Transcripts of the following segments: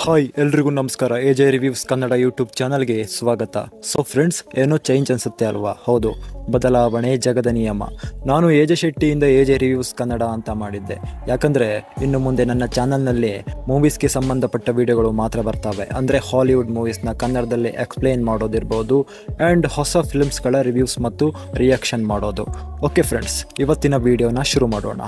Hi ಎಲ್ರಿಗೂ ನಮಸ್ಕಾರ. AJ reviews Kannada YouTube ಚಾನಲ್ಗೆ ಸ್ವಾಗತ. ಸೊ ಫ್ರೆಂಡ್ಸ್, ಏನೋ ಚೇಂಜ್ ಅನ್ಸುತ್ತೆ ಅಲ್ವಾ? ಹೌದು, ಬದಲಾವಣೆ ಜಗದ ನಿಯಮ. ನಾನು ಎಜೆ ಶೆಟ್ಟಿಯಿಂದ ಎಜೆ ರಿವ್ಯೂಸ್ ಕನ್ನಡ ಅಂತ ಮಾಡಿದ್ದೆ. ಯಾಕಂದರೆ ಇನ್ನು ಮುಂದೆ ನನ್ನ ಚಾನಲ್ನಲ್ಲಿ ಮೂವೀಸ್ಗೆ ಸಂಬಂಧಪಟ್ಟ ವಿಡಿಯೋಗಳು ಮಾತ್ರ ಬರ್ತವೆ. ಅಂದರೆ ಹಾಲಿವುಡ್ ಮೂವೀಸ್ನ ಕನ್ನಡದಲ್ಲಿ ಎಕ್ಸ್ಪ್ಲೇನ್ ಮಾಡೋದಿರ್ಬೋದು ಆ್ಯಂಡ್ ಹೊಸ ಫಿಲ್ಮ್ಸ್ಗಳ ರಿವ್ಯೂಸ್ ಮತ್ತು ರಿಯಾಕ್ಷನ್ ಮಾಡೋದು. ಓಕೆ ಫ್ರೆಂಡ್ಸ್, ಇವತ್ತಿನ ವಿಡಿಯೋನ ಶುರು ಮಾಡೋಣ.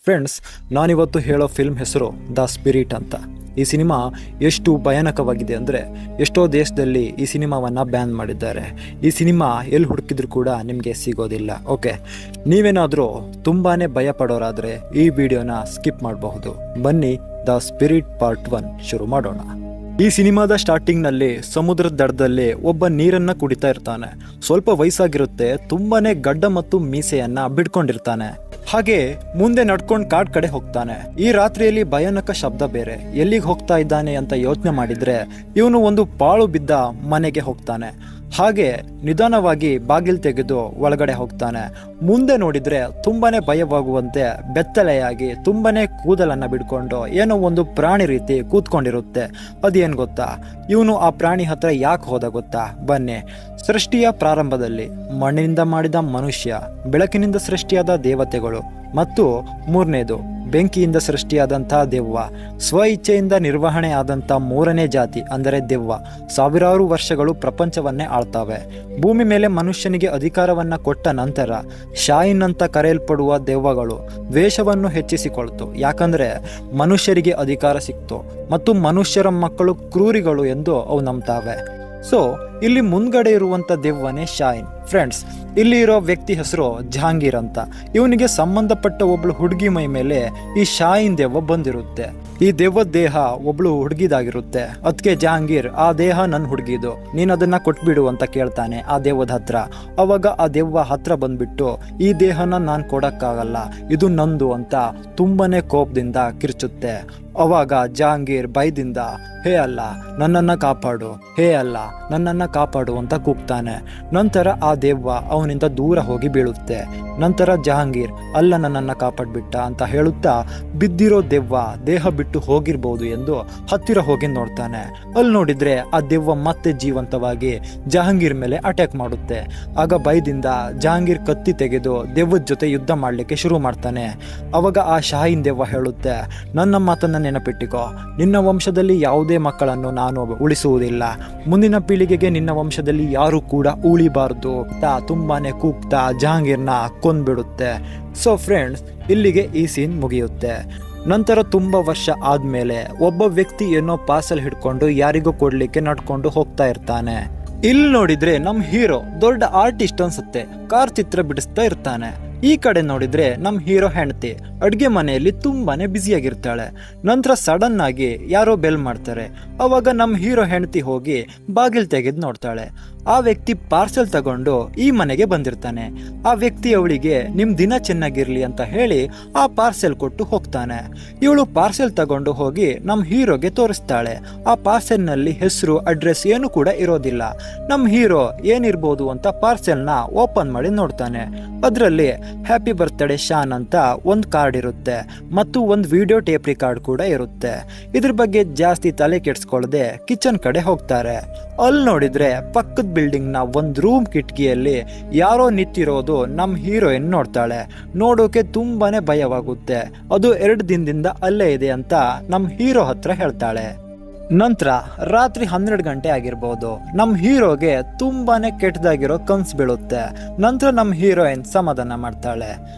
ಫ್ರೆಂಡ್ಸ್, ನಾನಿವತ್ತು ಹೇಳೋ ಫಿಲ್ಮ್ ಹೆಸರು ದ ಸ್ಪಿರಿಟ್ ಅಂತ. ಈ ಸಿನಿಮಾ ಎಷ್ಟು ಭಯಾನಕವಾಗಿದೆ ಅಂದರೆ ಎಷ್ಟೋ ದೇಶದಲ್ಲಿ ಈ ಸಿನಿಮಾವನ್ನು ಬ್ಯಾನ್ ಮಾಡಿದ್ದಾರೆ. ಈ ಸಿನಿಮಾ ಎಲ್ಲಿ ಹುಡುಕಿದ್ರೂ ಕೂಡ ನಿಮಗೆ ಸಿಗೋದಿಲ್ಲ. ಓಕೆ, ನೀವೇನಾದರೂ ತುಂಬಾ ಭಯ ಪಡೋರಾದರೆ ಈ ವಿಡಿಯೋನ ಸ್ಕಿಪ್ ಮಾಡಬಹುದು. ಬನ್ನಿ, ದ ಸ್ಪಿರಿಟ್ ಪಾರ್ಟ್ 1 ಶುರು ಮಾಡೋಣ. ಈ ಸಿನಿಮಾದ ಸ್ಟಾರ್ಟಿಂಗ್ನಲ್ಲಿ ಸಮುದ್ರದ ದಡದಲ್ಲಿ ಒಬ್ಬ ನೀರನ್ನು ಕುಡಿತಾ ಇರ್ತಾನೆ. ಸ್ವಲ್ಪ ವಯಸ್ಸಾಗಿರುತ್ತೆ, ತುಂಬಾನೇ ಗಡ್ಡ ಮತ್ತು ಮೀಸೆಯನ್ನ ಬಿಡ್ಕೊಂಡಿರ್ತಾನೆ. ಹಾಗೆ ಮುಂದೆ ನಡ್ಕೊಂಡು ಕಾಡ್ ಕಡೆ ಹೋಗ್ತಾನೆ. ಈ ರಾತ್ರಿಯಲ್ಲಿ ಭಯಾನಕ ಶಬ್ದ ಬೇರೆ. ಎಲ್ಲಿಗೆ ಹೋಗ್ತಾ ಇದ್ದಾನೆ ಅಂತ ಯೋಚನೆ ಮಾಡಿದ್ರೆ ಇವನು ಒಂದು ಪಾಳು ಬಿದ್ದ ಮನೆಗೆ ಹೋಗ್ತಾನೆ. ಹಾಗೆ ನಿಧಾನವಾಗಿ ಬಾಗಿಲು ತೆಗೆದು ಒಳಗಡೆ ಹೋಗ್ತಾನೆ. ಮುಂದೆ ನೋಡಿದ್ರೆ ತುಂಬಾನೇ ಭಯವಾಗುವಂತೆ ಬೆತ್ತಲೆಯಾಗಿ ತುಂಬಾನೇ ಕೂದಲನ್ನ ಬಿಡ್ಕೊಂಡು ಏನೋ ಒಂದು ಪ್ರಾಣಿ ರೀತಿ ಕೂತ್ಕೊಂಡಿರುತ್ತೆ. ಅದೇನ್ ಗೊತ್ತಾ? ಇವನು ಆ ಪ್ರಾಣಿ ಹತ್ರ ಯಾಕೆ ಹೋದ ಗೊತ್ತಾ? ಬನ್ನಿ. ಸೃಷ್ಟಿಯ ಪ್ರಾರಂಭದಲ್ಲಿ ಮಣ್ಣಿನಿಂದ ಮಾಡಿದ ಮನುಷ್ಯ, ಬೆಳಕಿನಿಂದ ಸೃಷ್ಟಿಯಾದ ದೇವತೆಗಳು ಮತ್ತು ಮೂರನೇದು ಬೆಂಕಿಯಿಂದ ಸೃಷ್ಟಿಯಾದಂತಹ ದೆವ್ವ, ಸ್ವ ಇಚ್ಛೆಯಿಂದ ನಿರ್ವಹಣೆ ಆದಂಥ ಮೂರನೇ ಜಾತಿ ಅಂದರೆ ದೆವ್ವ ಸಾವಿರಾರು ವರ್ಷಗಳು ಪ್ರಪಂಚವನ್ನೇ ಆಳ್ತಾವೆ. ಭೂಮಿ ಮೇಲೆ ಮನುಷ್ಯನಿಗೆ ಅಧಿಕಾರವನ್ನ ಕೊಟ್ಟ ನಂತರ ಶಾಯಿನ್ ಅಂತ ಕರೆಯಲ್ಪಡುವ ದೆವ್ವಗಳು ದ್ವೇಷವನ್ನು ಹೆಚ್ಚಿಸಿಕೊಳ್ತು. ಯಾಕಂದ್ರೆ ಮನುಷ್ಯರಿಗೆ ಅಧಿಕಾರ ಸಿಕ್ತು ಮತ್ತು ಮನುಷ್ಯರ ಮಕ್ಕಳು ಕ್ರೂರಿಗಳು ಎಂದು ಅವು ನಂಬ್ತಾವೆ. ಸೊ ಇಲ್ಲಿ ಮುಂದ್ಗಡೆ ಇರುವಂತ ದೆವ್ವನೇ ಶಾಯಿನ್. ಫ್ರೆಂಡ್ಸ್, ಇಲ್ಲಿ ಇರೋ ವ್ಯಕ್ತಿ ಹೆಸರು ಜಹಾಂಗೀರ್ ಅಂತ. ಇವನಿಗೆ ಸಂಬಂಧಪಟ್ಟ ಒಬ್ಳು ಹುಡುಗಿ ಮೈ ಮೇಲೆ ಈ ಶಾಯಿನ್ ದೆವ್ವ ಬಂದಿರುತ್ತೆ. ಈ ದೆವ್ವದ ದೇಹ ಒಬ್ಳು ಹುಡುಗಿದಾಗಿರುತ್ತೆ. ಅದಕ್ಕೆ ಜಹಾಂಗೀರ್, ಆ ದೇಹ ನನ್ನ ಹುಡುಗಿದು, ನೀನ್ ಅದನ್ನ ಕೊಟ್ಬಿಡು ಅಂತ ಕೇಳ್ತಾನೆ ಆ ದೆವ್ವದ ಹತ್ರ. ಅವಾಗ ಆ ದೆವ್ವ ಹತ್ರ ಬಂದ್ಬಿಟ್ಟು, ಈ ದೇಹನ ನಾನ್ ಕೊಡಕ್ಕಾಗಲ್ಲ, ಇದು ನಂದು ಅಂತ ತುಂಬಾನೇ ಕೋಪದಿಂದ ಕಿರ್ಚುತ್ತೆ. ಅವಾಗ ಜಹಾಂಗೀರ್ ಬೈದಿಂದ, ಹೇ ಅಲ್ಲ ನನ್ನನ್ನ ಕಾಪಾಡು, ಹೇ ಅಲ್ಲ ನನ್ನನ್ನ ಕಾಪಾಡು ಅಂತ ಕೂಗ್ತಾನೆ. ನಂತರ ಆ ದೆವ್ವ ಅವನಿಂದ ದೂರ ಹೋಗಿ ಬೀಳುತ್ತೆ. ನಂತರ ಜಹಾಂಗೀರ್, ಅಲ್ಲ ನನ್ನನ್ನ ಕಾಪಾಡ್ಬಿಟ್ಟ ಅಂತ ಹೇಳುತ್ತಾ ಬಿದ್ದಿರೋ ದೆವ್ವ ದೇಹ ಬಿಟ್ಟು ಹೋಗಿರ್ಬೋದು ಎಂದು ಹತ್ತಿರ ಹೋಗಿ ನೋಡ್ತಾನೆ. ಅಲ್ಲಿ ನೋಡಿದ್ರೆ ಆ ದೆವ್ವ ಮತ್ತೆ ಜೀವಂತವಾಗಿ ಜಹಾಂಗೀರ್ ಮೇಲೆ ಅಟ್ಯಾಕ್ ಮಾಡುತ್ತೆ. ಆಗ ಬೈದಿಂದ ಜಹಾಂಗೀರ್ ಕತ್ತಿ ತೆಗೆದು ದೆವ್ವದ ಜೊತೆ ಯುದ್ಧ ಮಾಡ್ಲಿಕ್ಕೆ ಶುರು ಮಾಡ್ತಾನೆ. ಅವಾಗ ಆ ಶಾಹಿನ್ ದೆವ್ವ ಹೇಳುತ್ತೆ, ನನ್ನ ಮಾತನ್ನ ನೆನಪಿಟ್ಟಿಕೋ, ನಿನ್ನ ವಂಶದಲ್ಲಿ ಯಾವುದೇ ಮಕ್ಕಳನ್ನು ನಾನು ಉಳಿಸುವುದಿಲ್ಲ, ಮುಂದಿನ ಪೀಳಿಗೆಗೆ ನಿನ್ನ ವಂಶದಲ್ಲಿ ಯಾರು ಕೂಡ ಉಳಿಬಾರ್ದು ಅಂತ ತುಂಬಾನೇ ಕೂಗ್ತಾ ಜಹಾಂಗೀರ್ನ ಕೊಂದ್ಬಿಡುತ್ತೆ. ಸೊ ಫ್ರೆಂಡ್ಸ್, ಇಲ್ಲಿಗೆ ಈ ಸೀನ್ ಮುಗಿಯುತ್ತೆ. ನಂತರ ತುಂಬಾ ವರ್ಷ ಆದ್ಮೇಲೆ ಒಬ್ಬ ವ್ಯಕ್ತಿ ಏನೋ ಪಾರ್ಸಲ್ ಹಿಡ್ಕೊಂಡು ಯಾರಿಗೂ ಕೊಡ್ಲಿಕ್ಕೆ ನಡ್ಕೊಂಡು ಹೋಗ್ತಾ ಇರ್ತಾನೆ. ಇಲ್ಲಿ ನೋಡಿದ್ರೆ ನಮ್ ಹೀರೋ ದೊಡ್ಡ ಆರ್ಟಿಸ್ಟ್ ಅನ್ಸುತ್ತೆ, ಕಾರ್ ಚಿತ್ರ ಬಿಡಿಸ್ತಾ ಇರ್ತಾನೆ. ಈ ಕಡೆ ನೋಡಿದ್ರೆ ನಮ್ ಹೀರೋ ಹೆಂಡತಿ ಅಡ್ಗೆ ಮನೆಯಲ್ಲಿ ತುಂಬಾನೇ ಬ್ಯುಸಿಯಾಗಿರ್ತಾಳೆ. ನಂತರ ಸಡನ್ ಆಗಿ ಯಾರೋ ಬೆಲ್ ಮಾಡ್ತಾರೆ. ಅವಾಗ ನಮ್ ಹೀರೋ ಹೆಂಡತಿ ಹೋಗಿ ಬಾಗಿಲು ತೆಗೆದು ನೋಡ್ತಾಳೆ. ಆ ವ್ಯಕ್ತಿ ಪಾರ್ಸೆಲ್ ತಗೊಂಡು ಈ ಮನೆಗೆ ಬಂದಿರ್ತಾನೆ. ಆ ವ್ಯಕ್ತಿ ಅವಳಿಗೆ ನಿಮ್ ದಿನ ಚೆನ್ನಾಗಿರ್ಲಿ ಅಂತ ಹೇಳಿ ಆ ಪಾರ್ಸೆಲ್ ಕೊಟ್ಟು ಹೋಗ್ತಾನೆ. ಇವಳು ಪಾರ್ಸೆಲ್ ತಗೊಂಡು ಹೋಗಿ ನಮ್ ಹೀರೋಗೆ ತೋರಿಸ್ತಾಳೆ. ಆ ಪಾರ್ಸೆಲ್ ನಲ್ಲಿ ಹೆಸರು, ಅಡ್ರೆಸ್ ಏನು ಕೂಡ ಇರೋದಿಲ್ಲ. ನಮ್ ಹೀರೋ ಏನಿರ್ಬೋದು ಅಂತ ಪಾರ್ಸೆಲ್ನ ಓಪನ್ ಮಾಡಿ ನೋಡ್ತಾನೆ. ಅದರಲ್ಲಿ ಹ್ಯಾಪಿ ಬರ್ತ್ಡೇ ಶಾನ್ ಅಂತ ಒಂದು ಕಾರ್ಡ್ ಇರುತ್ತೆ ಮತ್ತು ಒಂದು ವಿಡಿಯೋ ಟೇಪ್ ರಿಕಾರ್ಡ್ ಕೂಡ ಇರುತ್ತೆ. ಇದ್ರ ಬಗ್ಗೆ ಜಾಸ್ತಿ ತಲೆ ಕೆಡ್ಸ್ಕೊಳ್ಳದೆ ಕಿಚನ್ ಕಡೆ ಹೋಗ್ತಾರೆ. ಅಲ್ಲಿ ನೋಡಿದ್ರೆ ಪಕ್ಕದ ಬಿಲ್ಡಿಂಗ್ ನ ಒಂದು ರೂಮ್ ಕಿಟಕಿಯಲ್ಲಿ ಯಾರೋ ನಿಂತಿರೋದು ನಮ್ ಹೀರೋಯಿನ್ ನೋಡ್ತಾಳೆ. ನೋಡೋಕೆ ತುಂಬಾನೇ ಭಯವಾಗುತ್ತೆ. ಅದು 2 ದಿನದಿಂದ ಅಲ್ಲೇ ಇದೆ ಅಂತ ನಮ್ ಹೀರೋ ಹತ್ರ ಹೇಳ್ತಾಳೆ. ನಂತರ ರಾತ್ರಿ 12 ಗಂಟೆ ಆಗಿರ್ಬೋದು. ನಮ್ ಹೀರೋಗೆ ತುಂಬಾನೇ ಕೆಟ್ಟದಾಗಿರೋ ಕನ್ಸು ಬೀಳುತ್ತೆ. ನಂತರ ನಮ್ ಹೀರೋಯಿನ್ ಸಮಾಧಾನ ಮಾಡ್ತಾಳೆ.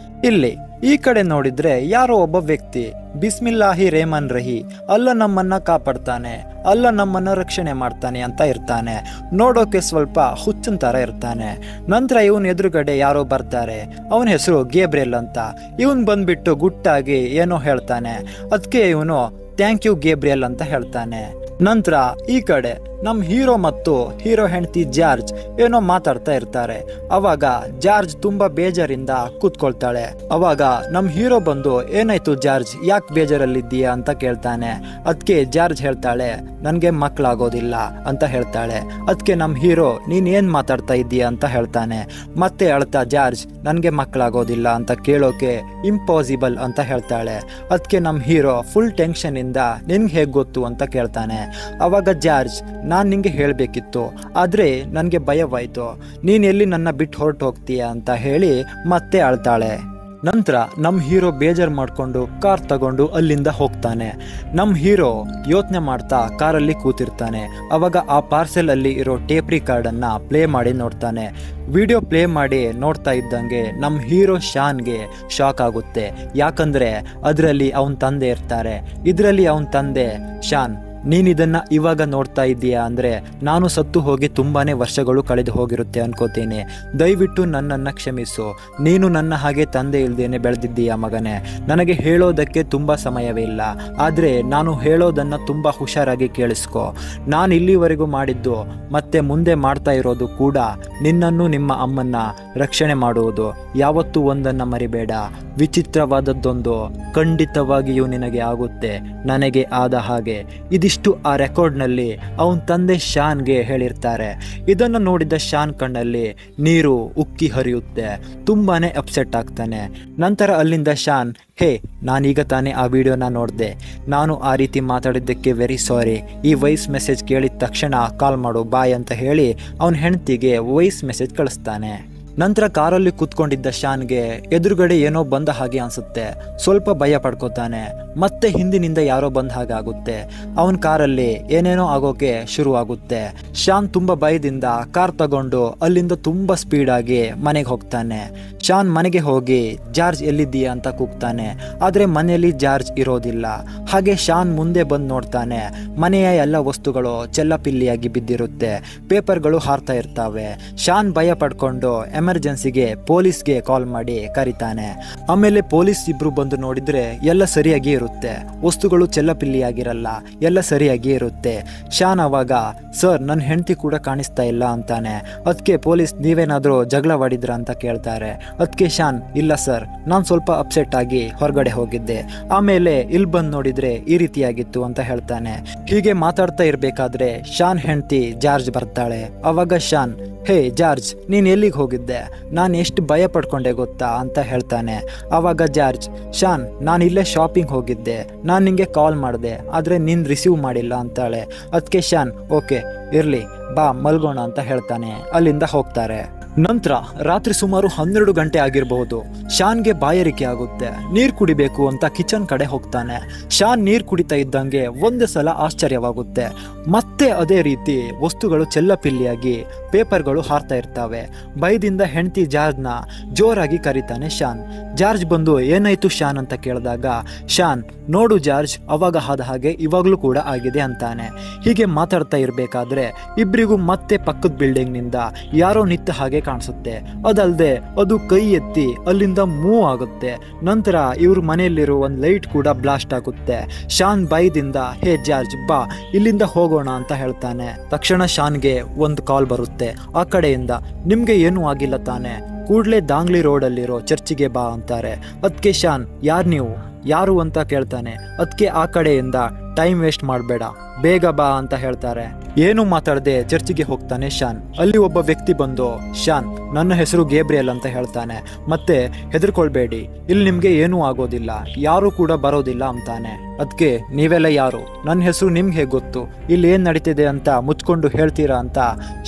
ಇಲ್ಲಿ ಈ ಕಡೆ ನೋಡಿದ್ರೆ ಯಾರೋ ಒಬ್ಬ ವ್ಯಕ್ತಿ ಬಿಸ್ಮಿಲ್ಲಾಹಿ ರೇಮನ್ ರಹಿ, ಅಲ್ಲ ನಮ್ಮನ್ನ ಕಾಪಾಡ್ತಾನೆ, ಅಲ್ಲ ನಮ್ಮನ್ನ ರಕ್ಷಣೆ ಮಾಡ್ತಾನೆ ಅಂತ ಇರ್ತಾನೆ. ನೋಡೋಕೆ ಸ್ವಲ್ಪ ಹುಚ್ಚನ್ ತರ ಇರ್ತಾನೆ. ನಂತರ ಇವನ್ ಎದುರುಗಡೆ ಯಾರೋ ಬರ್ತಾರೆ. ಅವನ ಹೆಸರು ಗೇಬ್ರಿಯಲ್ ಅಂತ. ಇವನ್ ಬಂದ್ಬಿಟ್ಟು ಗುಟ್ಟಾಗಿ ಏನೋ ಹೇಳ್ತಾನೆ. ಅದಕ್ಕೆ ಇವನು ಥ್ಯಾಂಕ್ ಯು ಗೇಬ್ರಿಯಲ್ ಅಂತ ಹೇಳ್ತಾನೆ. ನಂತರ ಈ ಕಡೆ ನಮ್ಮ ಹೀರೋ ಮತ್ತು ಹೀರೋ ಹೆಂಡತಿ ಜಾರ್ಜ್ ಏನೋ ಮಾತಾಡ್ತಾ ಇರ್ತಾರೆ. ಅವಾಗ ಜಾರ್ಜ್ ತುಂಬಾ ಬೇಜಾರಿಂದ ಕೂತ್ಕೊಳ್ತಾಳೆ. ಅವಾಗ ನಮ್ಮ ಹೀರೋ ಬಂದು ಏನಾಯ್ತು ಜಾರ್ಜ್, ಯಾಕೆ ಬೇಜಾರಲ್ಲಿದ್ದೀಯಾ ಅಂತ ಕೇಳ್ತಾನೆ. ಅದಕ್ಕೆ ಜಾರ್ಜ್ ಹೇಳ್ತಾಳೆ ನನ್ಗೆ ಮಕ್ಕಳಾಗೋದಿಲ್ಲ ಅಂತ ಹೇಳ್ತಾಳೆ. ಅದಕ್ಕೆ ನಮ್ಮ ಹೀರೋ ನೀನ್ ಏನ್ ಮಾತಾಡ್ತಾ ಇದ್ದೀಯಾ ಅಂತ ಹೇಳ್ತಾನೆ. ಮತ್ತೆ ಅಳ್ತಾ ಜಾರ್ಜ್ ನನ್ಗೆ ಮಕ್ಕಳಾಗೋದಿಲ್ಲ ಅಂತ ಕೇಳೋಕೆ ಇಂಪಾಸಿಬಲ್ ಅಂತ ಹೇಳ್ತಾಳೆ. ಅದಕ್ಕೆ ನಮ್ಮ ಹೀರೋ ಫುಲ್ ಟೆನ್ಷನ್ ಇಂದ ನಿನ್ಗೆ ಹೇಗ್ ಗೊತ್ತು ಅಂತ ಕೇಳ್ತಾನೆ. ಅವಾಗ ಜಾರ್ಜ್ ನಾನ್ ನಿಂಗೆ ಹೇಳ್ಬೇಕಿತ್ತು, ಆದ್ರೆ ನನ್ಗೆ ಭಯವಾಯ್ತು, ನೀನ್ ಎಲ್ಲಿ ನನ್ನ ಬಿಟ್ಟು ಹೊರಟು ಹೋಗ್ತೀಯ ಅಂತ ಹೇಳಿ ಮತ್ತೆ ಅಳ್ತಾಳೆ. ನಂತರ ನಮ್ಮ ಹೀರೋ ಬೇಜಾರು ಮಾಡ್ಕೊಂಡು ಕಾರ್ ತಗೊಂಡು ಅಲ್ಲಿಂದ ಹೋಗ್ತಾನೆ. ನಮ್ಮ ಹೀರೋ ಯೋಚನೆ ಮಾಡ್ತಾ ಕಾರಲ್ಲಿ ಕೂತಿರ್ತಾನೆ. ಅವಾಗ ಆ ಪಾರ್ಸೆಲ್ ಅಲ್ಲಿ ಇರೋ ಟೇಪ್ ರಿಕಾರ್ಡ್ ಅನ್ನ ಪ್ಲೇ ಮಾಡಿ ನೋಡ್ತಾನೆ. ವಿಡಿಯೋ ಪ್ಲೇ ಮಾಡಿ ನೋಡ್ತಾ ಇದ್ದಂಗೆ ನಮ್ಮ ಹೀರೋ ಶಾನ್ಗೆ ಶಾಕ್ ಆಗುತ್ತೆ. ಯಾಕಂದ್ರೆ ಅದರಲ್ಲಿ ಅವನ ತಂದೆ ಇರ್ತಾರೆ. ಇದರಲ್ಲಿ ಅವನ ತಂದೆ ಶಾನ್ ನೀನಿದನ್ನ ಇವಾಗ ನೋಡ್ತಾ ಇದ್ದೀಯಾ ಅಂದ್ರೆ ನಾನು ಸತ್ತು ಹೋಗಿ ತುಂಬಾನೇ ವರ್ಷಗಳು ಕಳೆದು ಹೋಗಿರುತ್ತೆ ಅನ್ಕೋತೀನಿ. ದಯವಿಟ್ಟು ನನ್ನನ್ನ ಕ್ಷಮಿಸು. ನೀನು ನನ್ನ ಹಾಗೆ ತಂದೆ ಇಲ್ದೇನೆ ಬೆಳೆದಿದ್ದೀಯಾ ಮಗನೇ. ನನಗೆ ಹೇಳೋದಕ್ಕೆ ತುಂಬಾ ಸಮಯವೇ ಇಲ್ಲ, ಆದ್ರೆ ನಾನು ಹೇಳೋದನ್ನ ತುಂಬಾ ಹುಷಾರಾಗಿ ಕೇಳಿಸ್ಕೊ. ನಾನು ಇಲ್ಲಿವರೆಗೂ ಮಾಡಿದ್ದು ಮತ್ತೆ ಮುಂದೆ ಮಾಡ್ತಾ ಇರೋದು ಕೂಡ ನಿನ್ನನ್ನು ನಿಮ್ಮ ಅಮ್ಮನ್ನ ರಕ್ಷಣೆ ಮಾಡುವುದು. ಯಾವತ್ತೂ ಒಂದನ್ನ ಮರಿಬೇಡ. ವಿಚಿತ್ರವಾದದ್ದೊಂದು ಖಂಡಿತವಾಗಿಯೂ ನಿನಗೆ ಆಗುತ್ತೆ, ನನಗೆ ಆದ ಹಾಗೆ. ಇದಿಷ್ಟು ಆ ರೆಕಾರ್ಡ್ನಲ್ಲಿ ಅವನ ತಂದೆ ಶಾನ್ಗೆ ಹೇಳಿರ್ತಾರೆ. ಇದನ್ನು ನೋಡಿದ ಶಾನ್ ಕಣ್ಣಲ್ಲಿ ನೀರು ಉಕ್ಕಿ ಹರಿಯುತ್ತೆ. ತುಂಬಾನೇ ಅಪ್ಸೆಟ್ ಆಗ್ತಾನೆ. ನಂತರ ಅಲ್ಲಿಂದ ಶಾನ್ ಹೇ ನಾನೀಗ ತಾನೇ ಆ ವಿಡಿಯೋನ ನೋಡಿದೆ, ನಾನು ಆ ರೀತಿ ಮಾತಾಡಿದ್ದಕ್ಕೆ ವೆರಿ ಸಾರಿ. ಈ ವಾಯ್ಸ್ ಮೆಸೇಜ್ ಕೇಳಿದ ತಕ್ಷಣ ಕಾಲ್ ಮಾಡು ಬಾಯ್ ಅಂತ ಹೇಳಿ ಅವನ ಹೆಂಡತಿಗೆ ವಾಯ್ಸ್ ಮೆಸೇಜ್ ಕಳಿಸ್ತಾನೆ. ನಂತರ ಕಾರಲ್ಲಿ ಕೂತ್ಕೊಂಡಿದ್ದ ಶಾನ್ಗೆ ಎದುರುಗಡೆ ಏನೋ ಬಂದ ಹಾಗೆ ಅನ್ಸುತ್ತೆ. ಸ್ವಲ್ಪ ಭಯ ಪಡ್ಕೋತಾನೆ. ಮತ್ತೆ ಹಿಂದಿನಿಂದ ಯಾರೋ ಬಂದ ಹಾಗೆ ಆಗುತ್ತೆ. ಅವನ ಕಾರಲ್ಲಿ ಏನೇನೋ ಆಗೋಕೆ ಶುರು ಆಗುತ್ತೆ. ಶಾನ್ ತುಂಬಾ ಭಯದಿಂದ ಕಾರ್ ತಗೊಂಡು ಅಲ್ಲಿಂದ ತುಂಬಾ ಸ್ಪೀಡ್ ಆಗಿ ಮನೆಗೆ ಹೋಗ್ತಾನೆ. ಶಾನ್ ಮನೆಗೆ ಹೋಗಿ ಜಾರ್ಜ್ ಎಲ್ಲಿದ್ದೀಯಾ ಅಂತ ಕೂಗ್ತಾನೆ. ಆದ್ರೆ ಮನೆಯಲ್ಲಿ ಜಾರ್ಜ್ ಇರೋದಿಲ್ಲ. ಹಾಗೆ ಶಾನ್ ಮುಂದೆ ಬಂದು ನೋಡ್ತಾನೆ. ಮನೆಯ ಎಲ್ಲ ವಸ್ತುಗಳು ಚೆಲ್ಲಪಿಲ್ಲಿಯಾಗಿ ಬಿದ್ದಿರುತ್ತೆ. ಪೇಪರ್ಗಳು ಹಾರ್ತಾ ಇರ್ತಾವೆ. ಶಾನ್ ಭಯ ಪಡ್ಕೊಂಡು ಎಮರ್ಜೆನ್ಸಿಗೆ ಪೊಲೀಸ್ಗೆ ಕಾಲ್ ಮಾಡಿ ಕರೀತಾನೆ. ಆಮೇಲೆ ಪೊಲೀಸ್ ಇಬ್ರು ಬಂದು ನೋಡಿದ್ರೆ ಎಲ್ಲ ಸರಿಯಾಗಿ ಇರುತ್ತೆ. ವಸ್ತುಗಳು ಚೆಲ್ಲಪಿಲ್ಲಿಯಾಗಿರಲ್ಲ, ಎಲ್ಲ ಸರಿಯಾಗಿ ಇರುತ್ತೆ. ಶಾನ್ ಅವಾಗ ಸರ್ ನನ್ನ ಹೆಂಡತಿ ಕೂಡ ಕಾಣಿಸ್ತಾ ಇಲ್ಲ ಅಂತಾನೆ. ಅದಕ್ಕೆ ಪೊಲೀಸ್ ನೀವೇನಾದ್ರೂ ಜಗಳವಾಡಿದ್ರ ಅಂತ ಕೇಳ್ತಾರೆ. ಅದಕ್ಕೆ ಶಾನ್ ಇಲ್ಲ ಸರ್, ನಾನು ಸ್ವಲ್ಪ ಅಪ್ಸೆಟ್ ಆಗಿ ಹೊರಗಡೆ ಹೋಗಿದ್ದೆ, ಆಮೇಲೆ ಇಲ್ಲಿ ಬಂದು ನೋಡಿದ್ರೆ ಈ ರೀತಿಯಾಗಿತ್ತು ಅಂತ ಹೇಳ್ತಾನೆ. ಹೀಗೆ ಮಾತಾಡ್ತಾ ಇರ್ಬೇಕಾದ್ರೆ ಶಾನ್ ಹೆಂಡತಿ ಜಾರ್ಜ್ ಬರ್ತಾಳೆ. ಅವಾಗ ಶಾನ್ ಹೇ ಜಾರ್ಜ್ ನೀನ್ ಎಲ್ಲಿಗೆ ಹೋಗಿದ್ದೆ, ನಾನು ಎಷ್ಟು ಭಯ ಪಡ್ಕೊಂಡೆ ಗೊತ್ತಾ ಅಂತ ಹೇಳ್ತಾನೆ. ಆವಾಗ ಜಾರ್ಜ್ ಶಾನ್ ನಾನು ಇಲ್ಲೇ ಶಾಪಿಂಗ್ ಹೋಗಿದ್ದೆ, ನಾನು ನಿಂಗೆ ಕಾಲ್ ಮಾಡಿದೆ ಆದ್ರೆ ನೀನ್ ರಿಸೀವ್ ಮಾಡಿಲ್ಲ ಅಂತಾಳೆ. ಅದಕ್ಕೆ ಶಾನ್ ಓಕೆ ಇರ್ಲಿ ಬಾ ಮಲ್ಗೋಣ ಅಂತ ಹೇಳ್ತಾನೆ. ಅಲ್ಲಿಂದ ಹೋಗ್ತಾರೆ. ನಂತರ ರಾತ್ರಿ ಸುಮಾರು 12 ಗಂಟೆ ಆಗಿರಬಹುದು. ಶಾನ್ಗೆ ಬಾಯಾರಿಕೆ ಆಗುತ್ತೆ. ನೀರ್ ಕುಡಿಬೇಕು ಅಂತ ಕಿಚನ್ ಕಡೆ ಹೋಗ್ತಾನೆ. ಶಾನ್ ನೀರ್ ಕುಡಿತಾ ಇದ್ದಂಗೆ ಒಂದು ಸಲ ಆಶ್ಚರ್ಯವಾಗುತ್ತೆ. ಮತ್ತೆ ಅದೇ ರೀತಿ ವಸ್ತುಗಳು ಚೆಲ್ಲಪಿಲ್ಲಿಯಾಗಿ ಪೇಪರ್ಗಳು ಹಾರ್ತಾ ಇರ್ತವೆ. ಭಯದಿಂದ ಹೆಂಡತಿ ಜಾರ್ಜ್ನ ಜೋರಾಗಿ ಕರೀತಾನೆ ಶಾನ್. ಜಾರ್ಜ್ ಬಂದು ಏನಾಯ್ತು ಶಾನ್ ಅಂತ ಕೇಳಿದಾಗ ಶಾನ್ ನೋಡು ಜಾರ್ಜ್ ಅವಾಗ ಆದ ಹಾಗೆ ಇವಾಗ್ಲೂ ಕೂಡ ಆಗಿದೆ ಅಂತಾನೆ. ಹೀಗೆ ಮಾತಾಡ್ತಾ ಇರ್ಬೇಕಾದ್ರೆ ಇಬ್ರಿಗೂ ಮತ್ತೆ ಪಕ್ಕದ ಬಿಲ್ಡಿಂಗ್ ನಿಂದ ಯಾರೋ ನಿಂತ ಹಾಗೆ ಕಾಣಿಸುತ್ತೆ. ಅದಲ್ಲದೆ ಅದು ಕೈ ಎತ್ತಿ ಅಲ್ಲಿಂದ ಮೂವ್ ಆಗುತ್ತೆ. ನಂತರ ಇವ್ರ ಮನೆಯಲ್ಲಿರೋ ಒಂದು ಲೈಟ್ ಕೂಡ ಬ್ಲಾಸ್ಟ್ ಆಗುತ್ತೆ. ಶಾನ್ ಭಯದಿಂದ ಹೇ ಜಾರ್ಜ್ ಬಾ ಇಲ್ಲಿಂದ ಹೋಗೋಣ ಅಂತ ಹೇಳ್ತಾನೆ. ತಕ್ಷಣ ಶಾನ್ಗೆ ಒಂದು ಕಾಲ್ ಬರುತ್ತೆ. ಆ ಕಡೆಯಿಂದ ನಿಮ್ಗೆ ಏನೂ ಆಗಿಲ್ಲ ತಾನೆ, ಕೂಡ್ಲೆ ದಾಂಗ್ಲಿ ರೋಡ್ ಅಲ್ಲಿರೋ ಚರ್ಚಿಗೆ ಬಾ ಅಂತಾರೆ. ಅದಕ್ಕೆ ಶಾನ್ ಯಾರ್ ನೀವು, ಯಾರು ಅಂತ ಕೇಳ್ತಾನೆ. ಅದಕ್ಕೆ ಆ ಕಡೆಯಿಂದ ಟೈಮ್ ವೇಸ್ಟ್ ಮಾಡಬೇಡ ಬೇಗ ಬಾ ಅಂತ ಹೇಳ್ತಾರೆ. ಏನು ಮಾತಾಡದೆ ಚರ್ಚಿಗೆ ಹೋಗ್ತಾನೆ ಶಾನ್. ಅಲ್ಲಿ ಒಬ್ಬ ವ್ಯಕ್ತಿ ಬಂದು ಶಾನ್ ನನ್ನ ಹೆಸರು ಗೇಬ್ರಿಯಲ್ ಅಂತ ಹೇಳ್ತಾನೆ. ಮತ್ತೆ ಹೆದರ್ಕೊಳ್ಬೇಡಿ, ಇಲ್ಲಿ ನಿಮ್ಗೆ ಏನೂ ಆಗೋದಿಲ್ಲ, ಯಾರು ಕೂಡ ಬರೋದಿಲ್ಲ ಅಂತಾನೆ. ಅದಕ್ಕೆ ನೀವೆಲ್ಲ ಯಾರು, ನನ್ನ ಹೆಸರು ನಿಮ್ಗೆ ಹೇಗೆ ಗೊತ್ತು, ಇಲ್ಲಿ ಏನ್ ನಡೀತಿದೆ ಅಂತ ಮುಚ್ಕೊಂಡು ಹೇಳ್ತೀರಾ ಅಂತ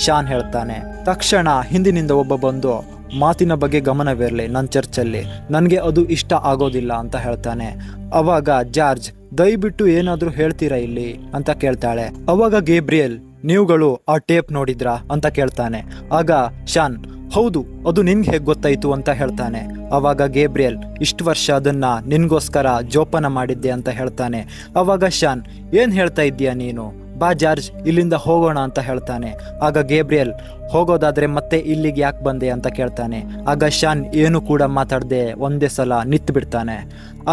ಶಾನ್ ಹೇಳ್ತಾನೆ. ತಕ್ಷಣ ಹಿಂದಿನಿಂದ ಒಬ್ಬ ಬಂದು ಮಾತಿನ ಬಗ್ಗೆ ಗಮನವಿರಲಿ, ನನ್ನ ಚರ್ಚಲ್ಲಿ ನನಗೆ ಅದು ಇಷ್ಟ ಆಗೋದಿಲ್ಲ ಅಂತ ಹೇಳ್ತಾನೆ. ಅವಾಗ ಜಾರ್ಜ್ ದಯವಿಟ್ಟು ಏನಾದ್ರೂ ಹೇಳ್ತೀರಾ ಇಲ್ಲಿ ಅಂತ ಕೇಳ್ತಾಳೆ. ಅವಾಗ ಗೇಬ್ರಿಯಲ್ ನೀವುಗಳು ಆ ಟೇಪ್ ನೋಡಿದ್ರಾ ಅಂತ ಕೇಳ್ತಾನೆ. ಆಗ ಶಾನ್ ಹೌದು, ಅದು ನಿನ್ಗೆ ಹೇಗೆ ಗೊತ್ತಾಯ್ತು ಅಂತ ಹೇಳ್ತಾನೆ. ಅವಾಗ ಗೇಬ್ರಿಯಲ್ ಇಷ್ಟು ವರ್ಷ ಅದನ್ನ ನಿನ್ಗೋಸ್ಕರ ಜೋಪಾನ ಮಾಡಿದ್ದೆ ಅಂತ ಹೇಳ್ತಾನೆ. ಅವಾಗ ಶಾನ್ ಏನ್ ಹೇಳ್ತಾ ಇದ್ದೀಯಾ ನೀನು, ಬಾ ಜಾರ್ಜ್ ಇಲ್ಲಿಂದ ಹೋಗೋಣ ಅಂತ ಹೇಳ್ತಾನೆ. ಆಗ ಗೇಬ್ರಿಯಲ್ ಹೋಗೋದಾದ್ರೆ ಮತ್ತೆ ಇಲ್ಲಿಗೆ ಯಾಕೆ ಬಂದೆ ಅಂತ ಕೇಳ್ತಾನೆ. ಆಗ ಶಾನ್ ಏನು ಕೂಡ ಮಾತಾಡದೆ ಒಂದೇ ಸಲ ನಿಂತು ಬಿಡ್ತಾನೆ.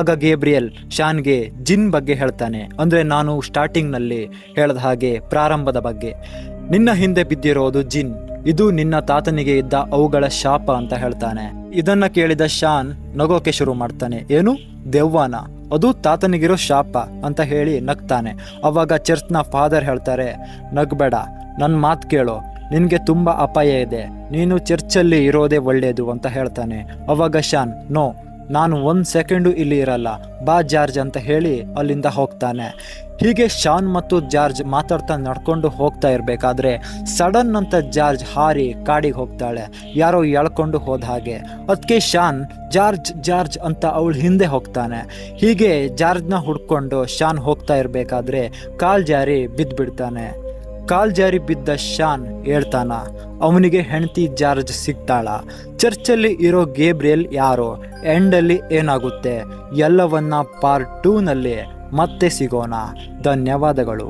ಆಗ ಗೇಬ್ರಿಯಲ್ ಶಾನ್ಗೆ ಜಿನ್ ಬಗ್ಗೆ ಹೇಳ್ತಾನೆ, ಅಂದ್ರೆ ನಾನು ಸ್ಟಾರ್ಟಿಂಗ್ನಲ್ಲಿ ಹೇಳ್ದ ಹಾಗೆ ಪ್ರಾರಂಭದ ಬಗ್ಗೆ. ನಿನ್ನ ಹಿಂದೆ ಬಿದ್ದಿರೋದು ಜಿನ್, ಇದು ನಿನ್ನ ತಾತನಿಗೆ ಇದ್ದ ಅವುಗಳ ಶಾಪ ಅಂತ ಹೇಳ್ತಾನೆ. ಇದನ್ನ ಕೇಳಿದ ಶಾನ್ ನಗೋಕೆ ಶುರು ಮಾಡ್ತಾನೆ. ಏನು, ದೆವ್ವನ? ಅದು ತಾತನಿಗಿರೋ ಶಾಪ ಅಂತ ಹೇಳಿ ನಗ್ತಾನೆ. ಅವಾಗ ಚರ್ಚ್ನ ಫಾದರ್ ಹೇಳ್ತಾರೆ, ನಗ್ಬೇಡ, ನನ್ನ ಮಾತು ಕೇಳು, ನಿನಗೆ ತುಂಬ ಅಪಾಯ ಇದೆ, ನೀನು ಚರ್ಚಲ್ಲಿ ಇರೋದೇ ಒಳ್ಳೆಯದು ಅಂತ ಹೇಳ್ತಾನೆ. ಅವಾಗ ಶಾನ್, ನೋ, ನಾನು 1 ಸೆಕೆಂಡು ಇಲ್ಲಿ ಇರಲ್ಲ, ಬಾ ಜಾರ್ಜ್ ಅಂತ ಹೇಳಿ ಅಲ್ಲಿಂದ ಹೋಗ್ತಾನೆ. ಹೀಗೆ ಶಾನ್ ಮತ್ತು ಜಾರ್ಜ್ ಮಾತಾಡ್ತಾ ನಡ್ಕೊಂಡು ಹೋಗ್ತಾ ಇರಬೇಕಾದ್ರೆ ಸಡನ್ ಅಂತ ಜಾರ್ಜ್ ಹಾರಿ ಕಾಡಿಗೆ ಹೋಗ್ತಾಳೆ, ಯಾರೋ ಎಳ್ಕೊಂಡು ಹೋದ ಹಾಗೆ. ಅದಕ್ಕೆ ಶಾನ್ ಜಾರ್ಜ್ ಜಾರ್ಜ್ ಅಂತ ಅವಳು ಹಿಂದೆ ಹೋಗ್ತಾನೆ. ಹೀಗೆ ಜಾರ್ಜ್ನ ಹುಡ್ಕೊಂಡು ಶಾನ್ ಹೋಗ್ತಾ ಇರಬೇಕಾದ್ರೆ ಕಾಲ್ ಜಾರಿ ಬಿದ್ದುಬಿಡ್ತಾನೆ. ಕಾಲ್ ಜಾರಿ ಬಿದ್ದ ಶಾನ್ ಹೇಳ್ತಾನ, ಅವನಿಗೆ ಹೆಂಡತಿ ಜಾರ್ಜ್ ಸಿಗ್ತಾಳ. ಚರ್ಚಲ್ಲಿ ಇರೋ ಗೇಬ್ರಿಯಲ್ ಯಾರೋ, ಎಂಡಲ್ಲಿ ಏನಾಗುತ್ತೆ ಎಲ್ಲವನ್ನ ಪಾರ್ಟ್ 2ನಲ್ಲಿ ಮತ್ತೆ ಸಿಗೋಣ. ಧನ್ಯವಾದಗಳು.